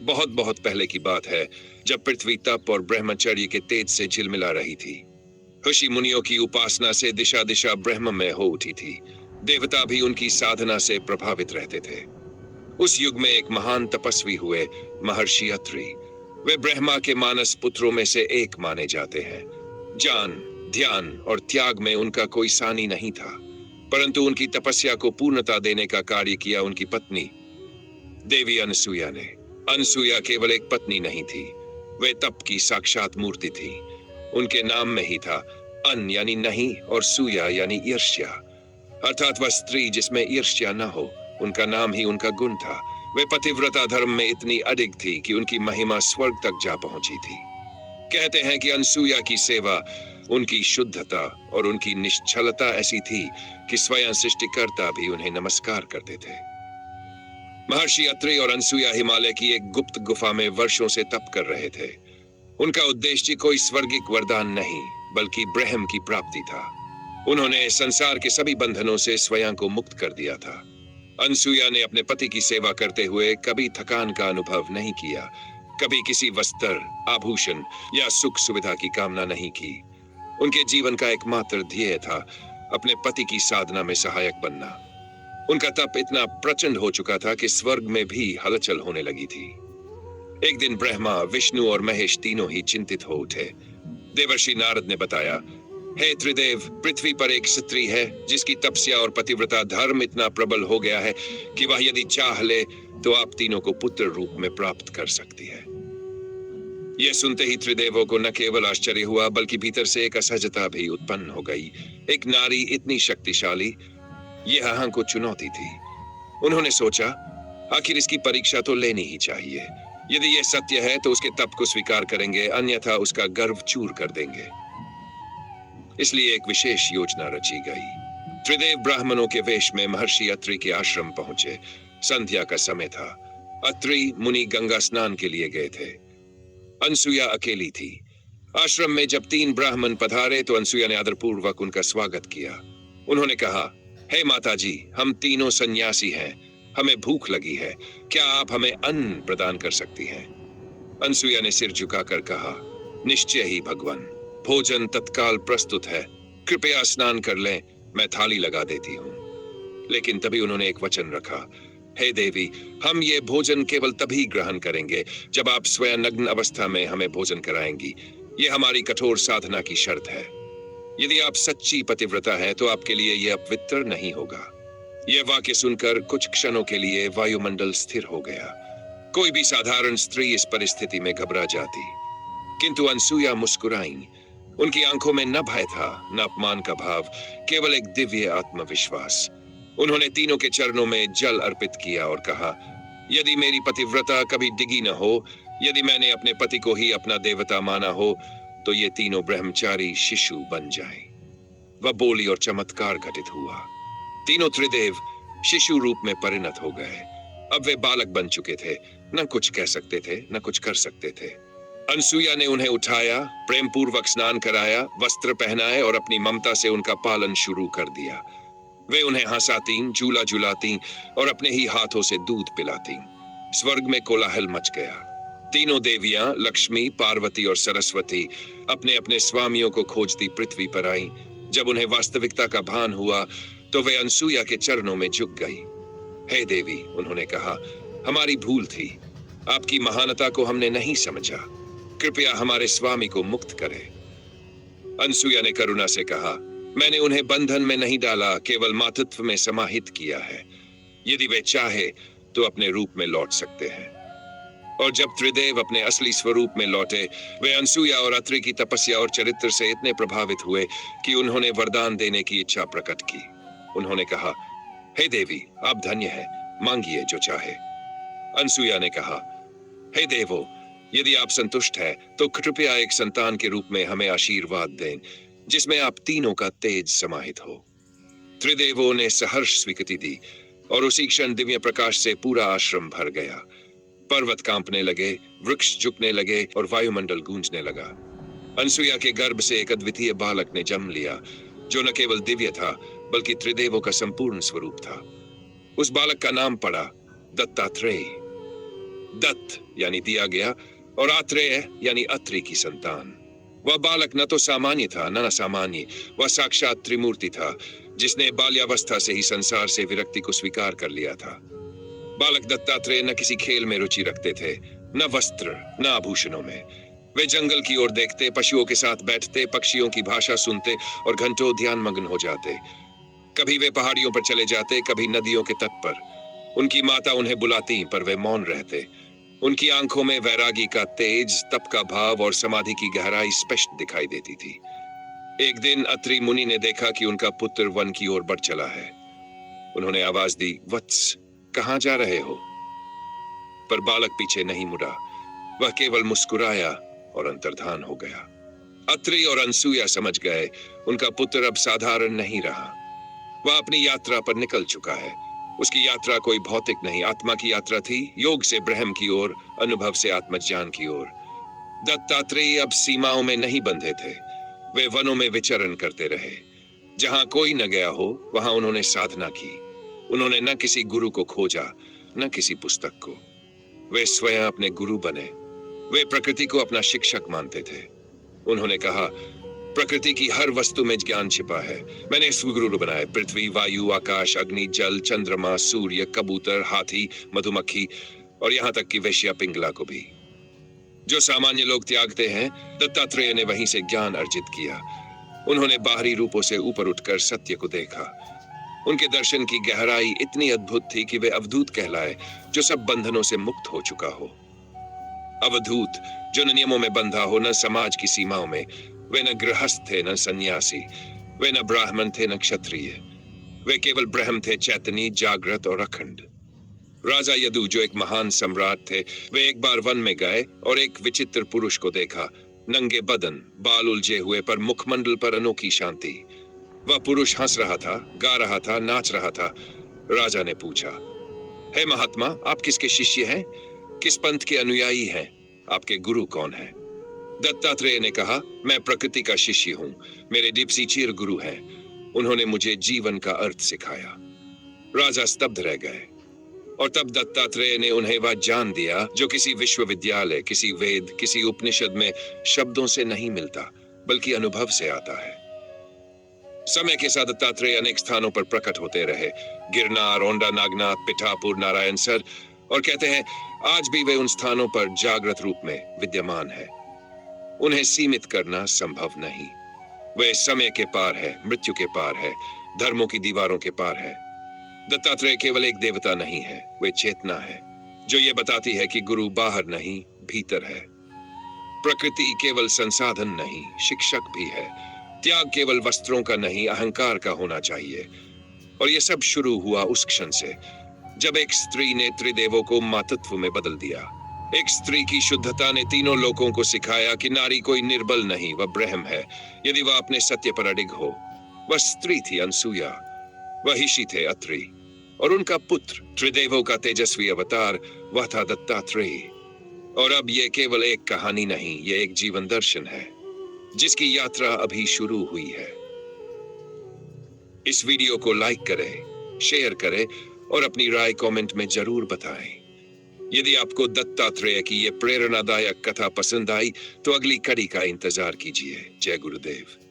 बहुत बहुत पहले की बात है, जब पृथ्वी तप और ब्रह्मचर्य के तेज से झिलमिला रही थी। ऋषि मुनियों की उपासना से दिशा दिशा ब्रह्ममय हो उठी थी। देवता भी उनकी साधना से प्रभावित रहते थे। उस युग में एक महान तपस्वी हुए, महर्षि अत्रि। वे ब्रह्मा के मानस पुत्रों में से एक माने जाते हैं। ज्ञान, ध्यान और त्याग में उनका कोई सानी नहीं था, परंतु उनकी तपस्या को पूर्णता देने का कार्य किया उनकी पत्नी देवी अनसुया ने। अनसुया केवल एक पत्नी नहीं थी, वे तप की साक्षात मूर्ति थी। उनके नाम में ही था अन यानी नहीं और सूया यानी ईर्ष्या, अर्थात वह स्त्री जिसमें ईर्ष्या न हो। उनका नाम ही उनका गुण था। वे पतिव्रता धर्म में इतनी अडिग थी कि उनकी महिमा स्वर्ग तक जा पहुंची थी। कहते हैं कि अनसुया की सेवा, उनकी शुद्धता और उनकी निश्चलता ऐसी थी कि स्वयं सृष्टिकर्ता भी उन्हें नमस्कार करते थे। महर्षि अत्रि और अनसुया हिमालय की एक गुप्त गुफा में वर्षों से तप कर रहे थे। उनका उद्देश्य कोई स्वर्गिक वरदान नहीं, बल्कि ब्रह्म की प्राप्ति था। उन्होंने संसार के सभी बंधनों से स्वयं को मुक्त कर दिया था। अनसुया ने अपने पति की सेवा करते हुए कभी थकान का अनुभव नहीं किया, कभी किसी वस्त्र, आभूषण या सुख सुविधा की कामना नहीं की। उनके जीवन का एकमात्र ध्येय था अपने पति की साधना में सहायक बनना। उनका तप इतना प्रचंड हो चुका था कि स्वर्ग में भी हलचल होने लगी थी। एक दिन ब्रह्मा, विष्णु और महेश तीनों ही चिंतित हो उठे। देवर्षि नारद ने बताया, हे त्रिदेव, पृथ्वी पर एक स्त्री है जिसकी तपस्या और पतिव्रता धर्म इतना प्रबल हो गया है कि वह यदि चाह ले तो आप तीनों को पुत्र रूप में प्राप्त कर सकती है। यह सुनते ही त्रिदेवों को न केवल आश्चर्य हुआ, बल्कि भीतर से एक असहजता भी उत्पन्न हो गई। एक नारी इतनी शक्तिशाली, यह अहं को चुनौती थी। उन्होंने सोचा, आखिर इसकी परीक्षा तो लेनी ही चाहिए। यदि यह सत्य है तो उसके तप को स्वीकार करेंगे, अन्यथा उसका गर्व चूर कर देंगे। इसलिए एक विशेष योजना रची गई। त्रिदेव ब्राह्मणों के वेश में महर्षि अत्रि के आश्रम पहुंचे। संध्या का समय था। अत्रि मुनि गंगा स्नान के लिए गए थे। अनसुया अकेली थी। आश्रम में जब 3 ब्राह्मण पधारे तो अनसुया ने आदरपूर्वक उनका स्वागत किया। उन्होंने कहा, हे माता जी, हम तीनों सन्यासी हैं, हमें भूख लगी है, क्या आप हमें अन्न प्रदान कर सकती हैं? अनसुया ने सिर झुकाकर कहा, निश्चय ही भगवान, भोजन तत्काल प्रस्तुत है, कृपया स्नान कर लें, मैं थाली लगा देती हूँ। लेकिन तभी उन्होंने एक वचन रखा, हे देवी, हम ये भोजन केवल तभी ग्रहण करेंगे जब आप स्वयं नग्न अवस्था में हमें भोजन कराएंगी। ये हमारी कठोर साधना की शर्त है। यदि आप सच्ची पतिव्रता है तो आपके लिए यह अपवित्र नहीं होगा। यह वाक्य सुनकर कुछ क्षणों के लिए वायुमंडल स्थिर हो गया। कोई भी साधारण स्त्री इस परिस्थिति में घबरा जाती, किंतु अनसुया मुस्कुराईं। उनकी आंखों में न भय था, न अपमान का भाव, केवल एक दिव्य आत्मविश्वास। उन्होंने तीनों के चरणों में जल अर्पित किया और कहा, यदि मेरी पतिव्रता कभी डिगी न हो, यदि मैंने अपने पति को ही अपना देवता माना हो, तो ये तीनों ब्रह्मचारी शिशु बन जाएं। वह बोली और चमत्कार घटित हुआ। तीनों त्रिदेव शिशु रूप में परिणत हो गए। अब वे बालक बन चुके थे, न कुछ कह सकते थे, न कुछ कर सकते थे। अनसुया ने उन्हें उठाया, प्रेम पूर्वक स्नान कराया, वस्त्र पहनाए और अपनी ममता से उनका पालन शुरू कर दिया। वे उन्हें हंसाती, झूला झुलाती और अपने ही हाथों से दूध पिलाती। स्वर्ग में कोलाहल मच गया। तीनों देवियां, लक्ष्मी, पार्वती और सरस्वती, अपने अपने स्वामियों को खोजती पृथ्वी पर आईं। जब उन्हें वास्तविकता का भान हुआ तो वे अनसुया के चरणों में झुक गई। हे देवी, उन्होंने कहा, हमारी भूल थी, आपकी महानता को हमने नहीं समझा, कृपया हमारे स्वामी को मुक्त करें। अनसुया ने करुणा से कहा, मैंने उन्हें बंधन में नहीं डाला, केवल मातृत्व में समाहित किया है। यदि वे चाहे तो अपने रूप में लौट सकते हैं। और जब त्रिदेव अपने असली स्वरूप में लौटे, वे अनसुया और अत्रि की तपस्या और चरित्र से इतने प्रभावित हुए कि उन्होंने वरदान देने की इच्छा प्रकट की। उन्होंने कहा, हे देवी, आप धन्य हैं, मांगिए जो चाहे। अनसुया ने कहा, हे देवो, यदि आप संतुष्ट हैं तो कृपया एक संतान के रूप में हमें आशीर्वाद दें, जिसमें आप तीनों का तेज समाहित हो। त्रिदेवों ने सहर्ष स्वीकृति दी और उसी क्षण दिव्य प्रकाश से पूरा आश्रम भर गया। पर्वत कांपने लगे, वृक्ष झुकने लगे और वायुमंडल गूंजने लगा। अनसुया के गर्भ से एक अद्वितीय बालक ने जन्म लिया, जो न केवल दिव्य था बल्कि त्रिदेवों का संपूर्ण स्वरूप था। उस बालक का नाम पड़ा दत्तात्रेय। दत्त यानी दिया गया और आत्रेय यानी अत्रि की संतान। वह बालक न तो सामान्य था न असामान्य, वह साक्षात त्रिमूर्ति था जिसने बाल्यावस्था से ही संसार से विरक्ति को स्वीकार कर लिया था। बालक दत्तात्रेय न किसी खेल में रुचि रखते थे, न वस्त्र न आभूषणों में। वे जंगल की ओर देखते, पशुओं के साथ बैठते, पक्षियों की भाषा सुनते और घंटों ध्यान मग्न हो जाते। कभी वे पहाड़ियों पर चले जाते, कभी नदियों के तट पर। उनकी माता उन्हें बुलाती पर वे मौन रहते। उनकी आंखों में वैरागी का तेज, तप का भाव और समाधि की गहराई स्पष्ट दिखाई देती थी। एक दिन अत्रि मुनि ने देखा कि उनका पुत्र वन की ओर बढ़ चला है। उन्होंने आवाज दी, वत्स, कहां जा रहे हो? पर बालक पीछे नहीं मुड़ा, वह केवल मुस्कुराया और अंतर्धान हो गया। अत्रि और अनसुया समझ गए, उनका पुत्र अब साधारण नहीं रहा। वह अपनी यात्रा पर निकल चुका है। उसकी यात्रा कोई भौतिक नहीं, आत्मा की यात्रा थी, योग से ब्रह्म की ओर, अनुभव से आत्मज्ञान की ओर। दत्तात्रेय अब सीमाओं में नहीं बंधे थे। वे वनों में विचरण करते रहे। जहां कोई न गया हो, वहां उन्होंने साधना की। उन्होंने न किसी गुरु को खोजा, न किसी पुस्तक को। वे स्वयं अपने गुरु बने। वे प्रकृति को अपना शिक्षक मानते थे। उन्होंने कहा, प्रकृति की हर वस्तु में ज्ञान छिपा है। मैंने गुरु बनाए, पृथ्वी, वायु, आकाश, अग्नि, जल, चंद्रमा, सूर्य, कबूतर, हाथी, मधुमक्खी और यहां तक कि वेश्या पिंगला को भी। जो सामान्य लोग त्यागते हैं, दत्तात्रेय ने वहीं से ज्ञान अर्जित किया। उन्होंने बाहरी रूपों से ऊपर उठकर सत्य को देखा। उनके दर्शन की गहराई इतनी अद्भुत थी कि वे अवधूत कहलाए, जो सब बंधनों से मुक्त हो चुका हो। अवधूत, जो न नियमों में बंधा हो, न समाज की सीमाओं में। वे न गृहस्थ थे, न सन्यासी। वे न ब्राह्मण थे, न क्षत्रिय। वे केवल ब्रह्म थे, चैतन्य, जागृत और अखंड। राजा यदु, जो एक महान सम्राट थे, वे एक बार वन में गए और एक विचित्र पुरुष को देखा। नंगे बदन, बाल उलझे हुए, पर मुखमंडल पर अनोखी शांति। वह पुरुष हंस रहा था, गा रहा था, नाच रहा था। राजा ने पूछा, हे महात्मा, आप किसके शिष्य हैं? किस पंथ के अनुयायी हैं? आपके गुरु कौन है? दत्तात्रेय ने कहा, मैं प्रकृति का शिष्य हूं। मेरे डिप्सीचीर गुरु हैं। उन्होंने मुझे जीवन का अर्थ सिखाया। राजा स्तब्ध रह गए। और तब दत्तात्रेय ने उन्हें वह ज्ञान दिया जो किसी विश्वविद्यालय, किसी वेद, किसी उपनिषद में शब्दों से नहीं मिलता, बल्कि अनुभव से आता है। समय के साथ दत्तात्रेय अनेक स्थानों पर प्रकट होते रहे, गिरनार, ओंडा नागनाथ, पिठापुर, नारायणसर, और कहते हैं आज भी वे उन स्थानों पर जागृत रूप में विद्यमान है। उन्हें सीमित करना संभव नहीं। वे समय के पार है, मृत्यु के पार है, धर्मों की दीवारों के पार है। दत्तात्रेय केवल एक देवता नहीं है, वे चेतना है जो ये बताती है कि गुरु बाहर नहीं, भीतर है। प्रकृति केवल संसाधन नहीं, शिक्षक भी है। त्याग केवल वस्त्रों का नहीं, अहंकार का होना चाहिए। और यह सब शुरू हुआ उस क्षण से जब एक स्त्री ने त्रिदेवों को मातृत्व में बदल दिया। एक स्त्री की शुद्धता ने तीनों लोगों को सिखाया कि नारी कोई निर्बल नहीं, वह ब्रह्म है, यदि वह अपने सत्य पर अडिग हो। वह स्त्री थी अनसुया, वह ऋषि थे अत्रि, और उनका पुत्र, त्रिदेवों का तेजस्वी अवतार, वह था दत्तात्रेय। और अब यह केवल एक कहानी नहीं, यह एक जीवन दर्शन है जिसकी यात्रा अभी शुरू हुई है। इस वीडियो को लाइक करें, शेयर करें और अपनी राय कमेंट में जरूर बताएं। यदि आपको दत्तात्रेय की ये प्रेरणादायक कथा पसंद आई तो अगली कड़ी का इंतजार कीजिए। जय गुरुदेव।